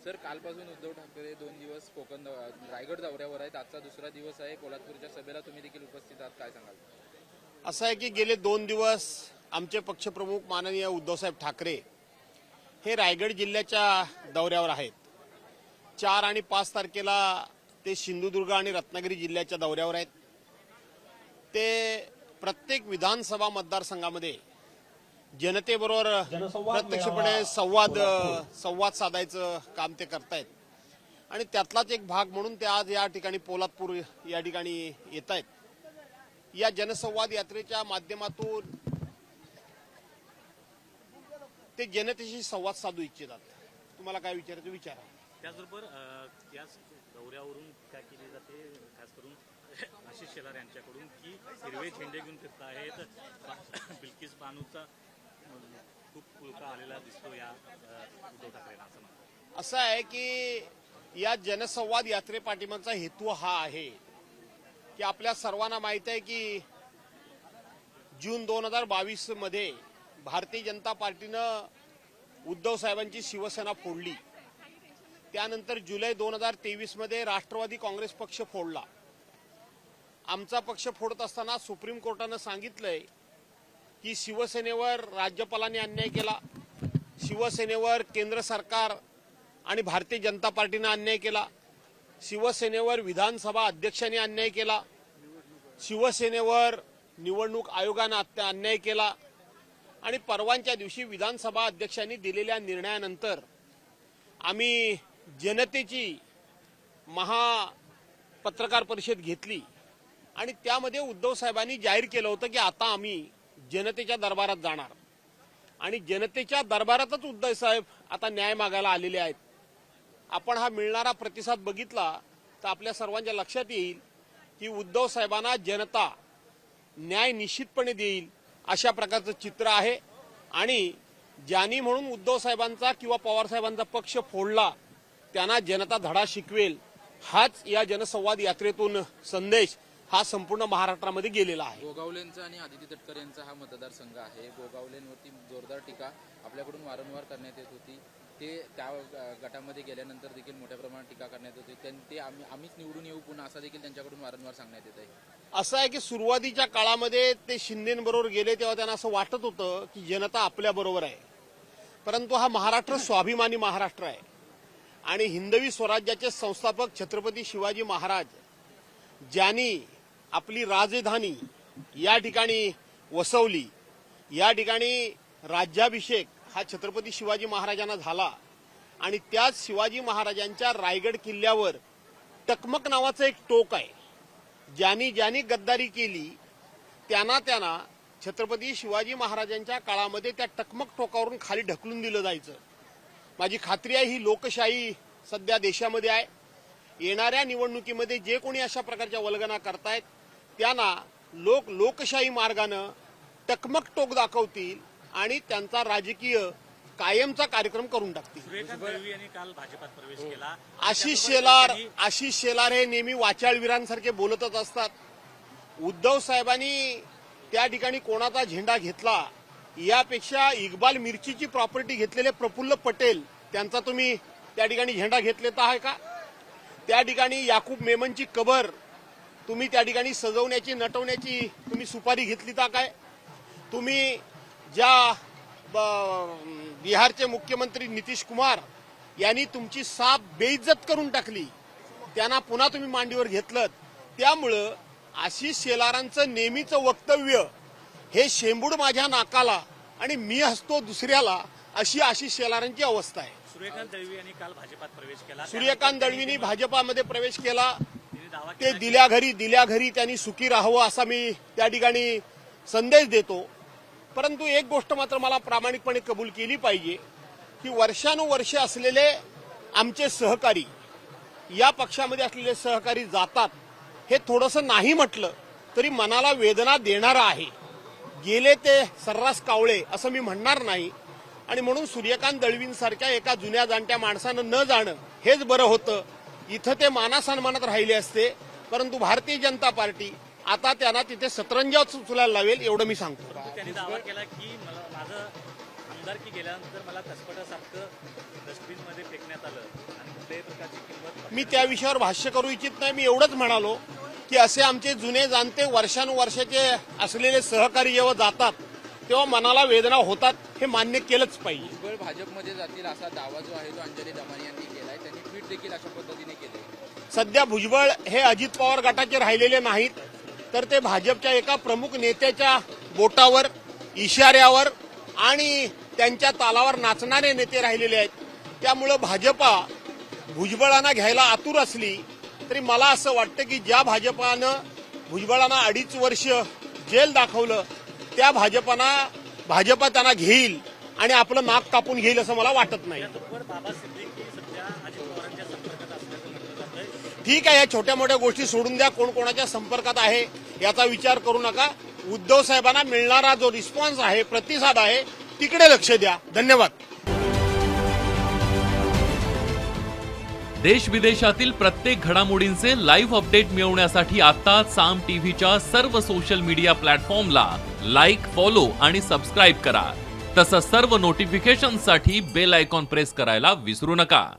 तर कालपासून उद्धव ठाकरे 2 दिवस कोकण रायगड दौऱ्यावर आहेत. आजचा दुसरा दिवस आहे. पोलादपूरच्या सभेला तुम्ही देखील उपस्थित आहात, काय सांगाल? असं आहे की गेले 2 दिवस आमचे पक्षप्रमुख माननीय उद्धवसाहेब ठाकरे हे रायगड जिल्ह्याच्या दौऱ्यावर आहेत. 4 आणि 5 तारखेला ते सिंधुदुर्ग आणि रत्नागिरी जिल्ह्याच्या दौऱ्यावर आहेत. ते प्रत्येक विधानसभा मतदारसंघामध्ये जनतेबरोबर प्रत्यक्षपणे संवाद साधायचं काम ते करतायत आणि त्यातलाच एक भाग म्हणून ते आज या ठिकाणी पोलादपूर या ठिकाणी येत आहेत. या जनसंवाद यात्रेच्या माध्यमातून ते जनतेशी संवाद साधू इच्छितात. तुम्हाला काय विचारायचं विचारा. त्याचबरोबर याच दौऱ्यावरून टीका केली जाते खास करून आशिष शेलार यांच्याकडून की हिरवे झेंडे घेऊन फिरत आहेत. बिल्किस बानूचा खूप पुळका आलेला दिसतो या उद्धव ठाकरेंना, असं म्हणतात. असं आहे की या जनसंवाद यात्रे पाठीमागचा हेतू हा आहे की आपल्या सर्वांना माहित आहे की जून 2022 मध्ये भारतीय जनता पार्टीनं उद्धव साहेबांची शिवसेना फोडली. त्यानंतर जुलै 2023 मध्ये राष्ट्रवादी काँग्रेस पक्ष फोडला. आमचा पक्ष फोडत असताना सुप्रीम कोर्टानं सांगितलंय की शिवसेनेवर राज्यपालांनी अन्याय केला, शिवसेनेवर केंद्र सरकार आणि भारतीय जनता पार्टीनं अन्याय केला, शिवसेनेवर विधानसभा अध्यक्षांनी अन्याय केला, शिवसेनेवर निवडणूक आयोगानं अन्याय केला आणि परवाच्या दिवशी विधानसभा अध्यक्षांनी दिलेल्या निर्णयानंतर आम्ही जनतेची पत्रकार परिषद घेतली आणि त्यामध्ये उद्धव साहेबांनी जाहीर केलं होतं की आता आम्ही जनतेच्या दरबारात जाणार आणि जनतेच्या दरबारातच उद्धव साहेब आता न्याय मागायला आलेले आहेत. आपण हा मिळणारा प्रतिसाद बघितला तर आपल्या सर्वांच्या लक्षात येईल की उद्धव साहेबांना जनता न्याय निश्चितपणे देईल अशा प्रकारचं चित्र आहे आणि ज्यांनी म्हणून उद्धव साहेबांचा किंवा पवार साहेबांचा पक्ष फोडला त्यांना जनता धडा शिकवेल हाच या जनसंवाद यात्रेतून संदेश हा संपूर्ण महाराष्ट्रामध्ये गेलेला आहे. गोगावलेंचा आणि आदिती तटकर यांचा हा मतदारसंघ आहे. गोगावलेंवरती जोरदार टीका आपल्याकडून वारंवार करण्यात येत होती. ते त्या गटामध्ये गेल्यानंतर देखील मोठ्या प्रमाणात टीका करण्यात होती. ते आम्हीच निवडून येऊ पुन्हा असं देखील त्यांच्याकडून वारंवार सांगण्यात येत आहे. असं आहे की सुरुवातीच्या काळामध्ये ते शिंदेबरोबर गेले तेव्हा त्यांना असं वाटत होतं की जनता आपल्या बरोबर आहे, परंतु हा महाराष्ट्र स्वाभिमानी महाराष्ट्र आहे आणि हिंदवी स्वराज्याचे संस्थापक छत्रपती शिवाजी महाराज ज्यांनी आपली राजधानी या ठिकाणी वसवली, या ठिकाणी राज्याभिषेक हा छत्रपती शिवाजी महाराजांना झाला आणि त्याच शिवाजी महाराजांच्या रायगड किल्ल्यावर टकमक नावाचं एक टोक आहे. ज्यांनी गद्दारी केली त्यांना छत्रपती शिवाजी महाराजांच्या काळामध्ये त्या टकमक टोकावरून खाली ढकलून दिलं जायचं. माझी खात्री आहे ही लोकशाही सध्या देशामध्ये आहे. येणाऱ्या निवडणुकीमध्ये जे कोणी अशा प्रकारच्या वल्गना करतायत त्यांना लोकशाही मार्गानं टकमक टोक दाखवतील आणि त्यांचा राजकीय कायमचा कार्यक्रम करून टाकतील. सूर्यकांत दळवी यांनी काल भाजपात प्रवेश केला. आशिष शेलार हे नेहमी वाचाळवीरांसारखे बोलतच असतात. उद्धव साहेबांनी त्या ठिकाणी कोणाचा झेंडा घेतला यापेक्षा इक्बाल मिर्चीची प्रॉपर्टी घेतलेले प्रफुल्ल पटेल त्यांचा तुम्ही त्या ठिकाणी झेंडा घेतलेला आहे का? त्या ठिकाणी याकूब मेमनची कबर तुम्ही त्या ठिकाणी सजवण्याची नटवण्याची तुम्ही सुपारी घेतली का काय? तुम्ही ज्या बिहारचे मुख्यमंत्री नितीश कुमार यांनी तुमची साफ बेइज्जत करून टाकली त्यांना पुन्हा तुम्ही मांडीवर घेतलं. त्यामुळं आशिष शेलारांचं नेहमीचं वक्तव्य हे शेंबूड माझ्या नाकाला आणि मी हसतो दुसऱ्याला अशी आशिष शेलारांची अवस्था आहे. सूर्यकांत दळवी यांनी काल भाजपात प्रवेश केला. सूर्यकांत दळवींनी भाजपामध्ये प्रवेश केला. ते दिल्या घरी त्यांनी सुखी राहावं असा मी त्या ठिकाणी संदेश देतो. परंतु एक गोष्ट मात्र मला प्रामाणिकपणे कबूल केली पाहिजे की वर्षानुवर्षे असलेले आमचे सहकारी या पक्षामध्ये असलेले सहकारी जातात हे थोडंसं नाही म्हटलं तरी मनाला वेदना देणारं आहे. गेले ते सर्रास कावळे असं मी म्हणणार नाही आणि म्हणून सूर्यकांत दळवींसारख्या एका जुन्या जाणत्या माणसानं न जाणं हेच बरं होतं. इथं ते मानासन्मानात राहिले असते, परंतु भारतीय जनता पार्टी आता त्यांना तिथे सतरंजा चुलायला लावेल एवढं मी सांगतो. त्यांनी दावा केला की माझं आमदारकी गेल्यानंतर मला कसपटासारखं डस्टबिनमध्ये फेकण्यात आलं आणि कुठल्याही प्रकारची किंमत मी त्या विषयावर भाष्य करू इच्छित नाही. मी एवढंच म्हणालो की असे आमचे जुने जाणते वर्षानुवर्षाचे असलेले सहकारी जेव्हा जातात तेव्हा मनाला वेदना होतात, हे मान्य केलंच पाहिजे. भुजबळ भाजपमध्ये जातील असा दावा जो आहे तो अंजली दमानी यांनी केलाय. त्यांनी ट्विट देखील अशा पद्धतीने केले. सध्या भुजबळ हे अजित पवार गटाचे राहिलेले नाहीत, तर ते भाजपच्या एका प्रमुख नेत्याच्या बोटावर, इशाऱ्यावर आणि त्यांच्या तालावर नाचणारे नेते राहिलेले आहेत. त्यामुळं भाजपा भुजबळांना घ्यायला आतुर असली तरी मला असं वाटतं की ज्या भाजपानं भुजबळांना 2.5 वर्ष जेल दाखवलं त्या भाजपा त्यांना घेईल आणि आपलं नाक कापून घेईल असं मला वाटत नाही. याबरोबर बाबा सिद्दीकी सध्या अजित पवारांच्या संपर्कात असल्याचं म्हटलं जातंय. ठीक आहे, या छोट्या मोठ्या गोष्टी सोडून द्या. कोण कोणाच्या संपर्कात आहे याचा विचार करू नका. उद्धव साहेबांना मिळणारा जो रिस्पॉन्स आहे, प्रतिसाद आहे, तिकडे लक्ष द्या. धन्यवाद. देश विदेशातील प्रत्येक घडामोडींचे लाईव्ह अपडेट मिळवण्यासाठी आता साम टीव्हीच्या सर्व सोशल मीडिया प्लॅटफॉर्मला लाईक, फॉलो आणि सबस्क्राईब करा. तसंच सर्व नोटिफिकेशनसाठी बेल आयकॉन प्रेस करायला विसरू नका.